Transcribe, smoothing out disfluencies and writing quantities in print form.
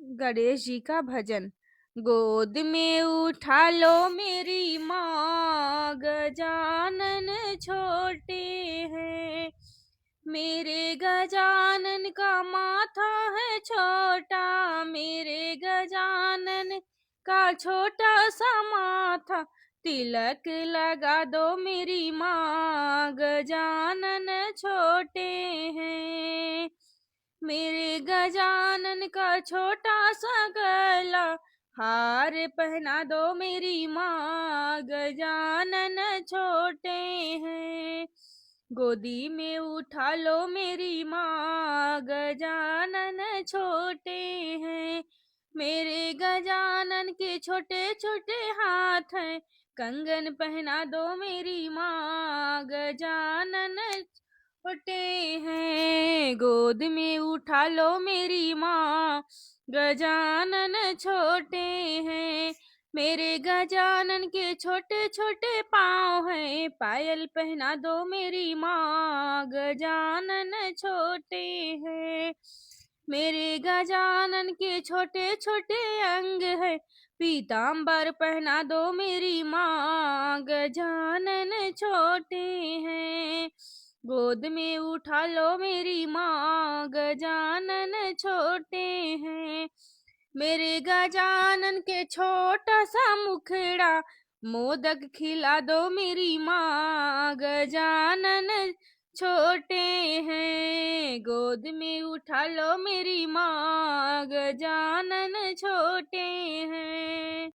गणेश जी का भजन। गोद में उठा लो मेरी माँ, गजानन छोटे हैं। मेरे गजानन का माथा है छोटा, मेरे गजानन का छोटा सा माथा। तिलक लगा दो मेरी माँ, गजानन छोटे हैं। मेरे गजानन का छोटा सा गला, हार पहना दो मेरी माँ, गजानन छोटे हैं। गोदी में उठा लो मेरी माँ, गजानन छोटे हैं। मेरे गजानन के छोटे छोटे हाथ हैं, कंगन पहना दो मेरी माँ, गजानन छोटे हैं। गोद में उठा लो मेरी माँ, गजानन छोटे हैं। मेरे गजानन के छोटे छोटे पाँव हैं, पायल पहना दो मेरी माँ, गजानन छोटे हैं। मेरे गजानन के छोटे छोटे अंग है, पीताम्बर पहना दो मेरी माँ, गजानन छोटे हैं। गोद में उठा लो मेरी माँ, गजानन छोटे हैं। मेरे गजानन के छोटा सा मुखड़ा, मोदक खिला दो मेरी माँ, गजानन छोटे हैं। गोद में उठा लो मेरी माँ, गजानन छोटे हैं।